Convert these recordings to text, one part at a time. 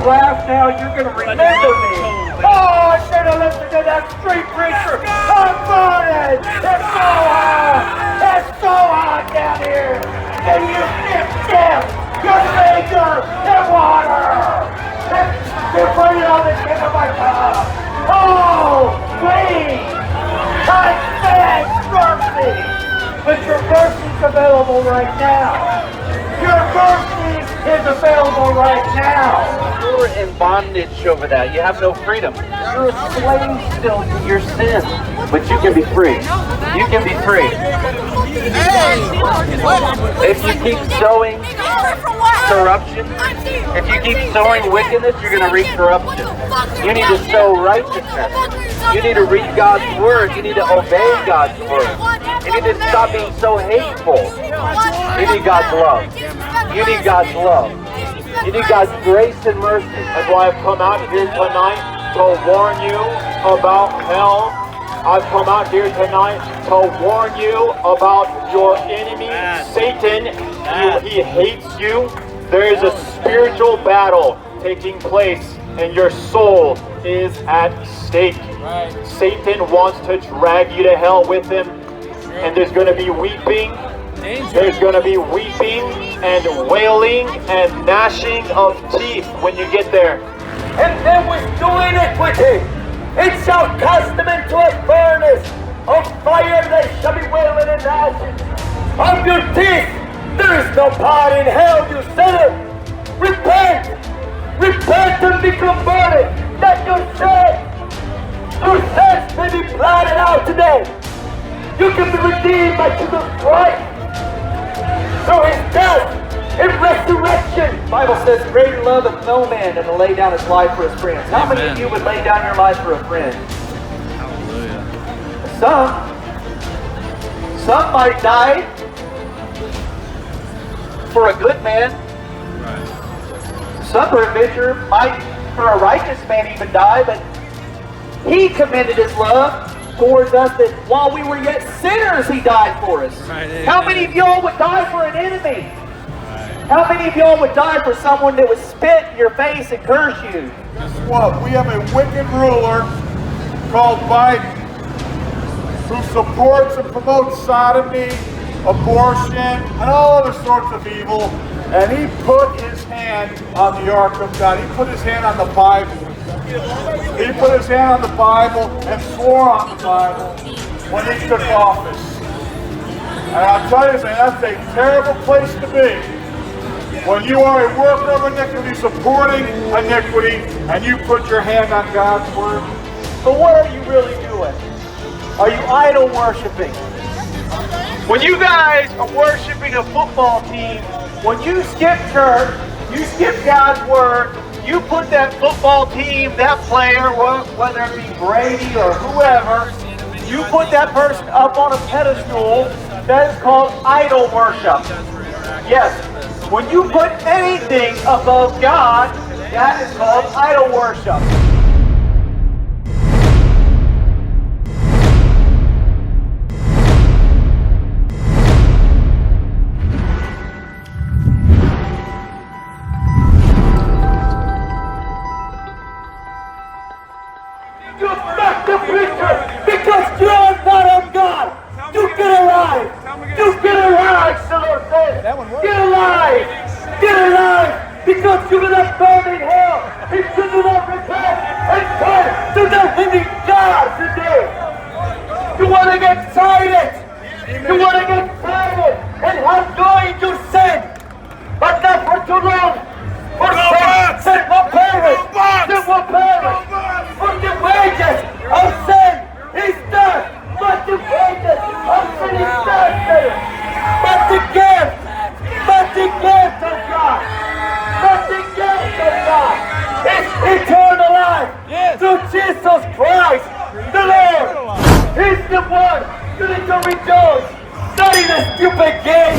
laugh now, you're going to remember me. Oh, I should have listened to that street preacher. I'm burning. It's so hot. It's so hot down here. And you dip your finger in water. You put it on the tip of my tongue. Oh, please. I beg mercy. But your mercy's available right now. Your mercy is available right now. You're in bondage over that. You have no freedom. You're a slave still to your sin. But you can be free. You can be free. If you keep sowing corruption, if you keep sowing wickedness, you're going to reap corruption. You need to sow righteousness. You need to read God's word. You need to obey God's word. You need to stop being so hateful. You need God's love. You need God's love. You need God's grace and mercy. That's why I've come out here tonight to warn you about hell. I've come out here tonight to warn you about your enemy, Satan. He hates you. There is a spiritual battle taking place, and your soul is at stake. Satan wants to drag you to hell with him, and there's going to be weeping. There's going to be weeping and wailing and gnashing of teeth when you get there. And then with due iniquity, it shall cast them into a furnace of fire. They shall be wailing and gnashing of your teeth. There is no part in hell, you sinner. Repent. Repent and be converted. That your sins may be blotted out today. You can be redeemed by Jesus Christ through his death and resurrection. The Bible says, greater love of no man than to lay down his life for his friends. How many of you would lay down your life for a friend? Hallelujah. Some might die for a good man. Right. Some individual might, for a righteous man, even die, but he commended his love towards us that while we were yet sinners, he died for us. Right, how many of y'all would die for an enemy? Right. How many of y'all would die for someone that would spit in your face and curse you? Guess what? We have a wicked ruler called Biden who supports and promotes sodomy, abortion, and all other sorts of evil. And he put his hand on the Ark of God. He put his hand on the Bible. He put his hand on the Bible and swore on the Bible when he took office. And I'll tell you, that's a terrible place to be. When you are a worker of iniquity, supporting iniquity, and you put your hand on God's word. But what are you really doing? Are you idol worshiping? When you guys are worshiping a football team, when you skip church, you skip God's word, you put that football team, that player, whether it be Brady or whoever, you put that person up on a pedestal. That is called idol worship. Yes, when you put anything above God, that is called idol worship. Because you are not of God. You get alive. You get alive, the Lord says. Get alive. Get alive. Because you're going to burn in hell. If you do not repent and turn to the living God today. You want to get excited. You want to get excited and have joy in your sin. But not for too long. For sin will perish. Sin will perish. For the wages of sin is death. But the wages of sin is death. But the gift of God, is eternal life through Jesus Christ, the Lord. He's the one you need to rejoice. Not in a stupid game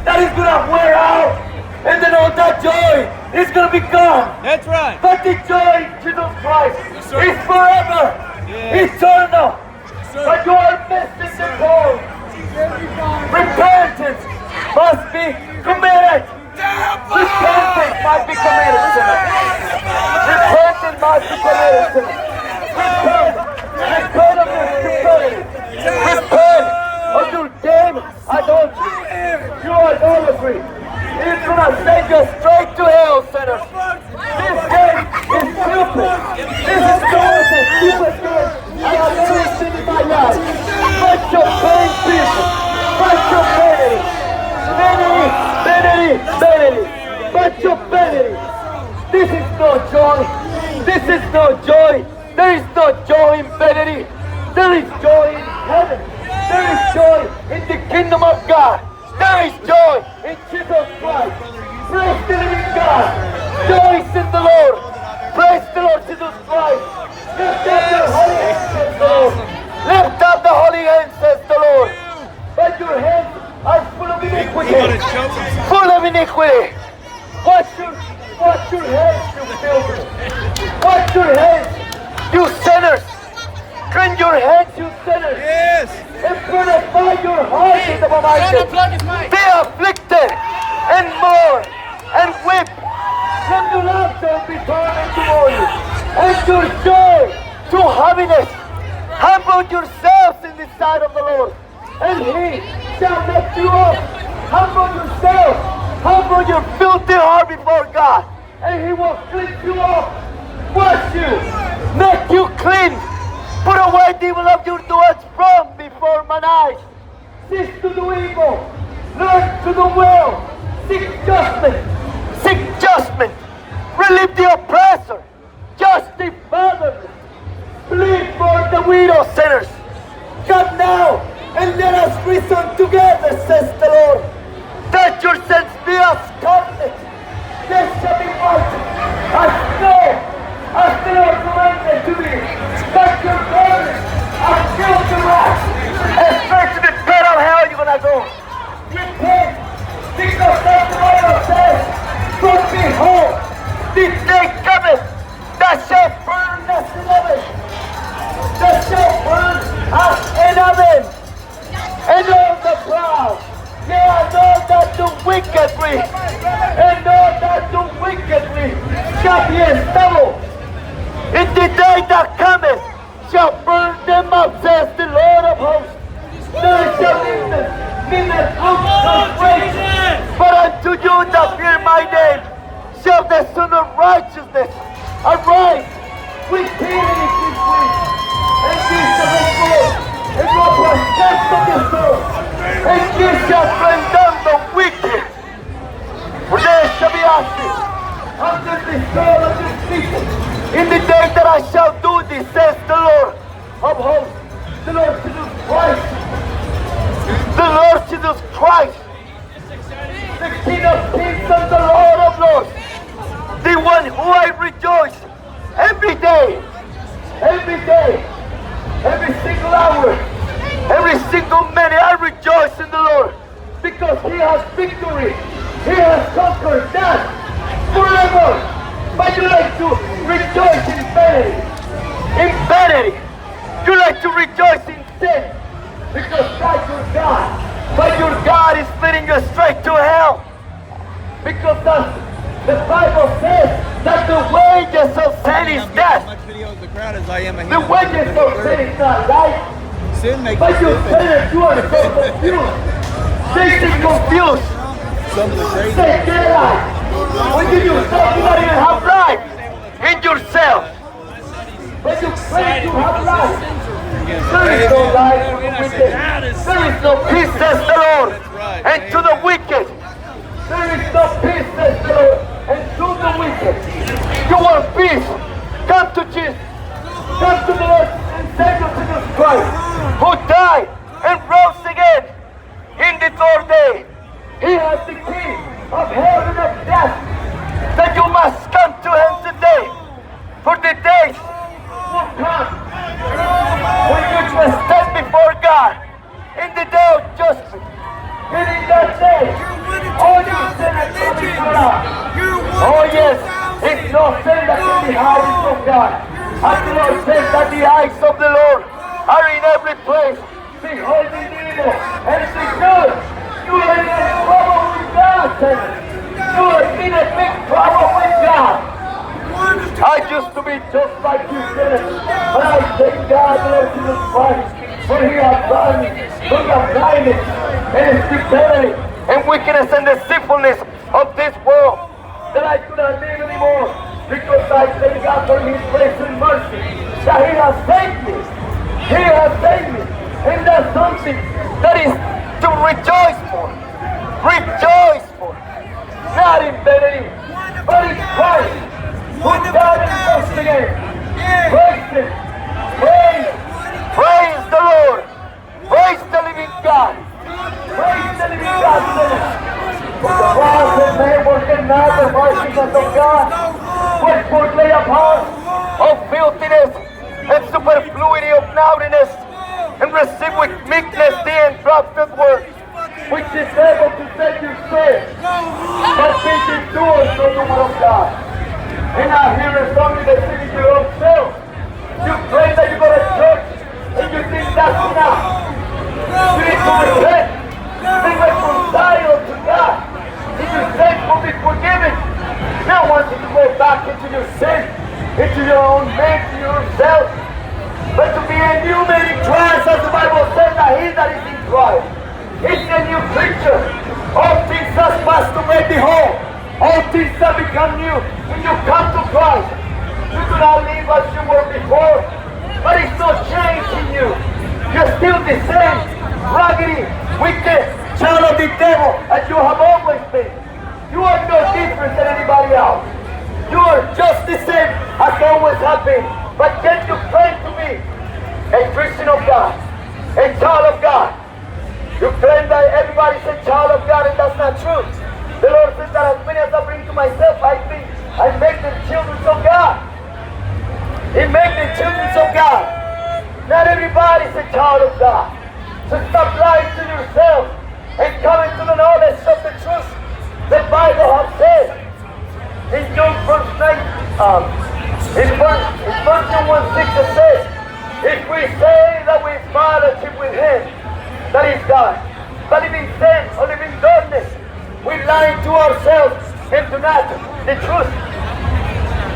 that is going to wear out, and then all that joy is going to be gone. That's right. But the joy in Jesus Christ is forever, eternal. But you are missing the goal. Repentance must be committed. Repentance must be committed tonight. joy. This is no joy. There is no joy in vanity. There is joy in heaven. There is joy in the kingdom of God. There is joy in Jesus Christ. Praise the living God. Joy is in the Lord. Praise the Lord Jesus Christ. Lift up your holy hands, says the Lord. Lift up the holy hands, says the Lord. But your hands are full of iniquity. Full of iniquity. Wash your hands, you children. Wash your hands, you sinners. Cleanse your hands, you sinners. Yes. And purify your heart in the Almighty. Be afflicted and mourn and weep. Let your laughter be turned into mourning, and your joy to heaviness. Humble yourselves in the sight of the Lord, and He shall lift you up. Humble yourself. Humble your filthy heart before God, and He will cleanse you up, wash you, make you clean. Put away the evil of your doers from before mine eyes. Cease to do evil. Learn to do well. Seek judgment. Seek judgment. Relieve the oppressor. Judge the fatherless. Plead for the widow sinners. Come now and let us reason together, says the Lord. That your sins be as scarlet. They shall be white as snow. As the Lord commanded to me, that your garments are filled to wrath, and straight to the pit of hell you're gonna go. Repent, because that the Bible says, but behold, the day cometh that shall burn as an oven, that shall burn as an oven, and all the proud, yea, and all that do wickedly, and all that do wickedly shall be established. In the day that cometh shall burn them up, says the Lord of hosts. There shall neither ounce of grace, but unto you that fear my name shall the Son of Righteousness arise with healing in his wings, and ye shall exalt and go protect of the soul, and ye shall bring down the wicked, for there shall be ashes under the soul of this people. In the day that I shall do this, says the Lord of hosts, the Lord Jesus Christ, the Lord Jesus Christ, the King of kings and the Lord of lords, the one who I rejoice every day, every single hour, every single minute. I rejoice in the Lord because He has victory. He has conquered death forever. But you like to rejoice in vanity. In vanity. You like to rejoice in sin. Because that's your God. But your God is leading you straight to hell. Because the Bible says that the wages of sin is death. The wages of sin is not life. But you sinners, you are so confused. Stay confused. Stay alive. When you yourself do not even have life in yourself. When you claim to have life, there is no life for the wicked. There is no peace, says the Lord. And to the wicked, there is no peace, says the Lord. And to the wicked, you want peace. Come to Jesus. Come to the Lord and Savior Jesus Christ, who died and rose again in the third day. He has the key of hell and of death, that you must come to Him today, for the days will come when you will stand before God in the day of judgment. And in that day, all you sinners will be cut off. Oh yes, it's no sin that can be hidden from God. And the Lord says that the eyes of the Lord are in every place, beholding the evil and the good. You are in trouble with God, sinners. You are in a big trouble with God. I used to be just like you, sinners, but I thank God, Lord Jesus Christ, for He has done me from the blindness and stupidity and wickedness and deceitfulness of this world, that I could not live anymore, because I thank God for His grace and mercy, that He has saved me. He has saved me, and that's something that is to rejoice for. Rejoice for. Not in vanity, but in Christ. who died and rose again. Praise Him. Praise the Lord. Praise the living God. Praise the living God. For the cross and labor cannot the righteousness of God, which would lay upon of filthiness and superfluity of naughtiness, and receive with meekness the engrafted word, which is able to set you free, but be doers of the word of God. And not hearers only that sing to your own self. You claim that you go to church and you think that's enough. You need to repent, be reconciled to God. If your sins will be forgiven, now want you to go back into your sin, into your own man, to yourself, but to be a new man in Christ, as the Bible says, that he that is in Christ is a new creature. All things have passed away, behold, all things have become new. When you come to Christ, you do not live as you were before, but it's no change in you. You're still the same, raggedy, wicked child of the devil as you have always been. You are no different than anybody else. You are just the same as always have been. But yet you claim to be a Christian of God, a child of God. You claim that everybody's a child of God, and that's not true. The Lord says that as many as I bring to myself, I make them children of God. He makes them children of God. Not everybody's a child of God. So stop lying to yourself and come into the knowledge of the truth. The Bible has said in John verse 9, in verse 1:6 it says, if we say that we fellowship with Him, that is God, but if in sin or if in darkness, we lie to ourselves and do not the truth.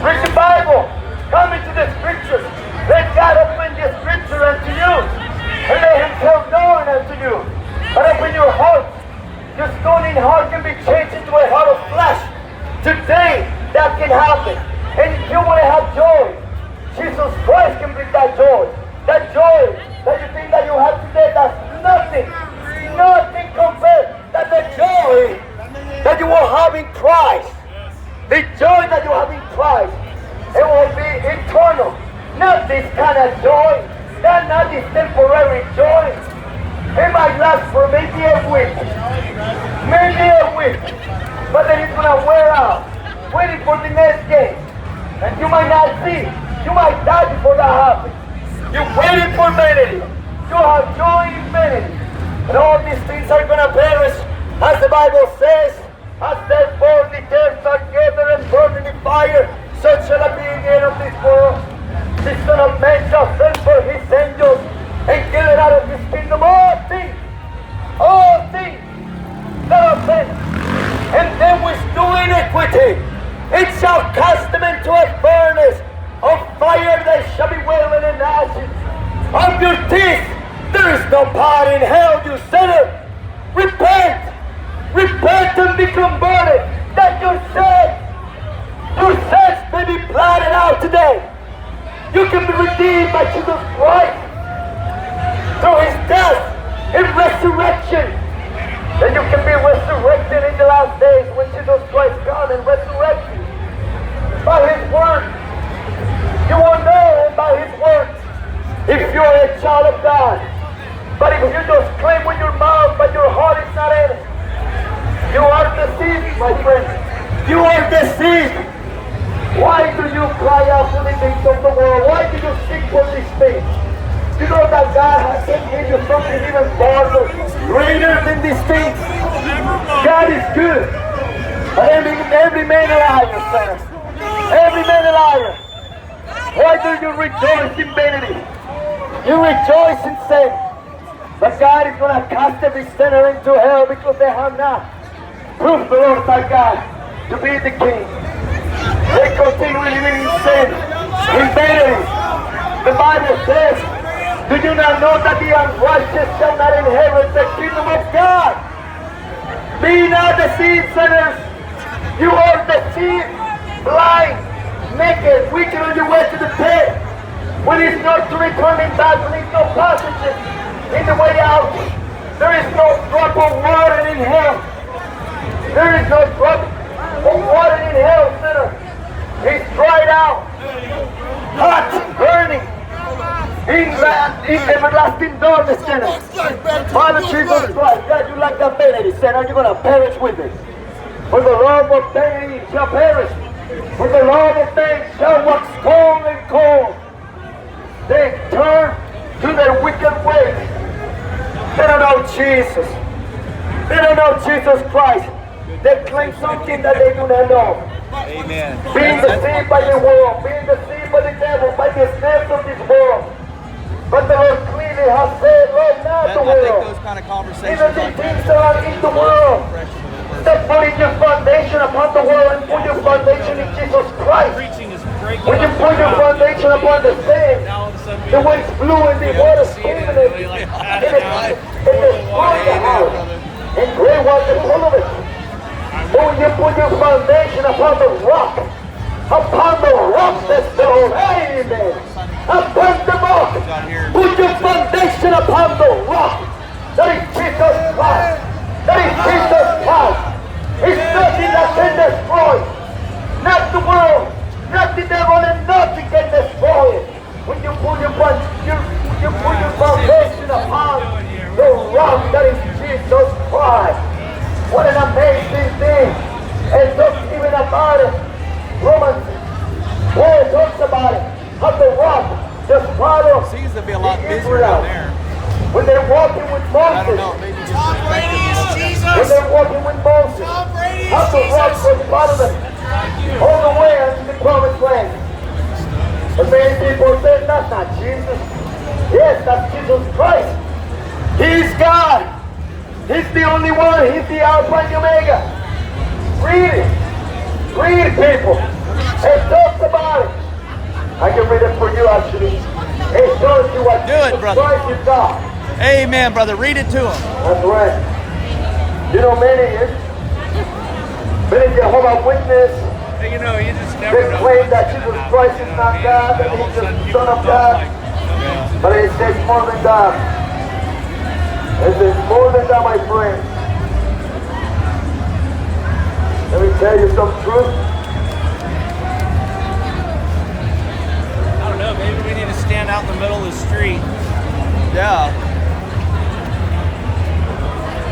Read the Bible, come into the Scriptures, let God open the Scripture unto you, and let Himself known unto you. But open your heart, your stony heart can be changed into a heart of flesh. Today, that can happen. And if you want to have joy, Jesus Christ can bring that joy. That joy that you think that you have today, that's nothing compared to the joy that you will have in Christ. The joy that you have in Christ, it will be eternal. Not this kind of joy, not this temporary joy. It might last for maybe a week, but then it's gonna wear out, waiting for the next game. And you might not see, you might die before that happens. You're waiting for vanity. You have joy in vanity. And all these things are gonna perish, as the Bible says, as therefore the earth are gathered and burned in the fire, such shall it be in the end of this world. The Son of Man shall send for His angels and gather out of His kingdom all things that are sent. And them which do iniquity, it shall cast them into a furnace of fire, they shall be wailing and ashes. Of your teeth, there is no part in hell, you sinner. Repent and be converted, that your sins may be blotted out today. You can be redeemed by Jesus Christ through His death and resurrection. Then you can be resurrected in the last days when Jesus Christ comes and resurrects you. By His word. You will know Him by His word if you're a child of God. But if you just claim with your mouth but your heart is not in it, you are deceived, my friend. You are deceived. Why do you cry out for the things of the world? Why do you seek for these things? You know that God has given you something even farther, greater than these things. God is good. But every man a liar, son. Every man a liar. Why do you rejoice in vanity? You rejoice in sin. But God is going to cast every sinner into hell because they have not proved the Lord thy God to be the King. They continue living in sin, in vanity. The Bible says, do you not know that the unrighteous shall not inherit the kingdom of God? Be not deceived, sinners. You are deceived, blind, naked, wicked on your way to the pit. When it's not returning back, when it's no passages in the way out, there is no drop of water in hell. There is no drop of water in hell, sinner. He's dried out, hot, burning, in everlasting darkness, sinner. Father Jesus Christ, God, you like that vanity, sinner, you're going to perish with it. For the love of vanity shall perish, for the love of man shall wax cold and cold. They turn to their wicked ways. They don't know Jesus. They don't know Jesus Christ. They claim something that they do not know. Amen. Being deceived by the world, being deceived by the devil, by the snares of this world. But the Lord clearly has said, love not the I think world. those kind of conversations Even the like things that are in the world. Stop putting your foundation upon the world and put your foundation in Jesus Christ. Preaching is breaking When you up put your now. foundation upon the sand, Now all of a sudden the wind's blue and the water's see it screaming and it. like And pat it down. destroys the house. And great was the full of it. But when you put your foundation upon the rock that's the whole amen. Upon the rock, put your foundation upon the rock. That is Jesus Christ. That is Jesus Christ. It's nothing that can destroy. Not the world, not the devil, and nothing can destroy it. When you put your foundation upon the rock that is Jesus Christ. What an amazing thing. And talks even about it. Romans, Paul talks about it. How the rock, the father seems to be a lot the busier down Israel. there. When they're walking with I don't Moses. know. Maybe just Tom Brady is When Jesus. they're walking with Moses. Tom Brady How is the rock Jesus. was part of them. All the way into the promised land. But many people say that's not Jesus. Yes, that's Jesus Christ. He's God. He's the only one. He's the Alpha and Omega. Read it. Read it, people. It talks about it. I can read it for you, actually. It shows you what Do it, Jesus brother. Christ is God. Amen, brother. Read it to him. That's right. You know, many Jehovah's Witness, Hey, you know, you just never they know. claim that Jesus Christ is not God, that he's the Son of God. But it says more than God. It says more than that, my friend. Let me tell you some truth. I don't know, maybe we need to stand out in the middle of the street. Yeah.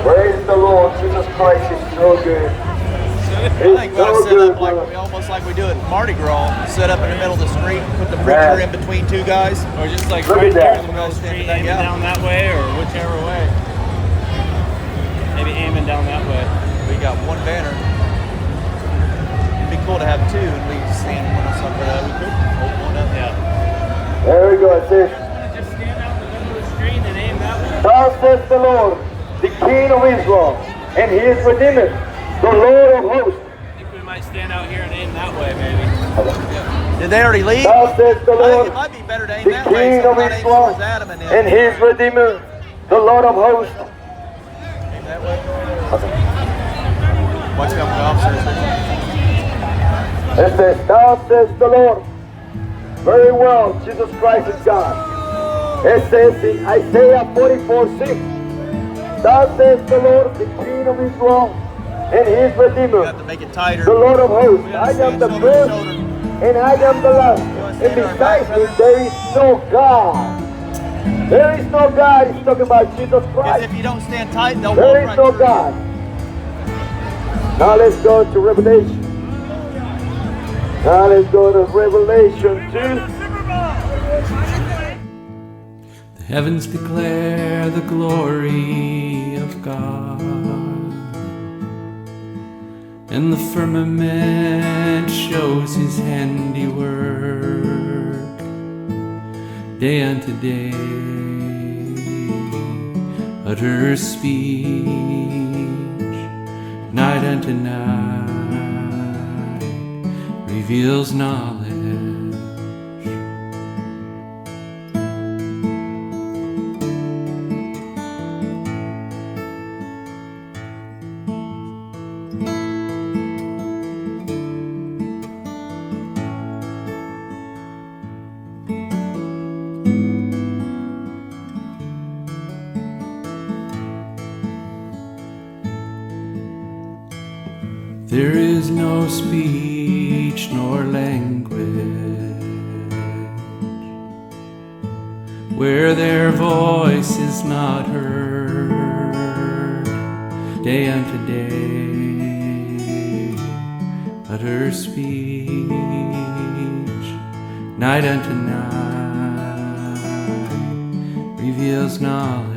Praise the Lord. Jesus Christ is so good. I think we ought to set up like almost like we do at Mardi Gras. Set up in the middle of the street, put the preacher in between two guys. Or just like Look right at there that. in the middle of the street, aiming Yeah. down that way or whichever way. Maybe aiming down that way. We got one banner. It'd be cool to have two, and we stand one on something that we could hold one up. Yeah. There we go. It says, Just stand out in the middle of the street and aim that way. thus says the Lord, the King of Israel, and his Redeemer, the Lord of hosts. I think we might stand out here and aim that way, maybe. Did they already leave? Thus says the I think Lord, it might be better to aim the that way. King So of we're not aiming Israel, towards Adam and them. and his Redeemer, the Lord of hosts. Aim that way. Watch out for the officers. It says, thus says the Lord. Very well, Jesus Christ is God. It says in Isaiah 44:6, thus says the Lord, the King of Israel, and his You Redeemer, have to make it tighter. the Lord of hosts. We I gotta am stand the shoulder to first, shoulder. and I am the last. And besides me, there is no God. There is no God. He's talking about Jesus Because Christ. if you don't stand tight, they'll There walk is right no through you. God. Now let's go to Revelation. Now let's go to Revelation 2. The heavens declare the glory of God, and the firmament shows his handiwork. Day unto day utters speech, night unto night reveals knowledge. There is no speech speech nor language, where their voice is not heard. Day unto day, utter speech, night unto night, reveals knowledge.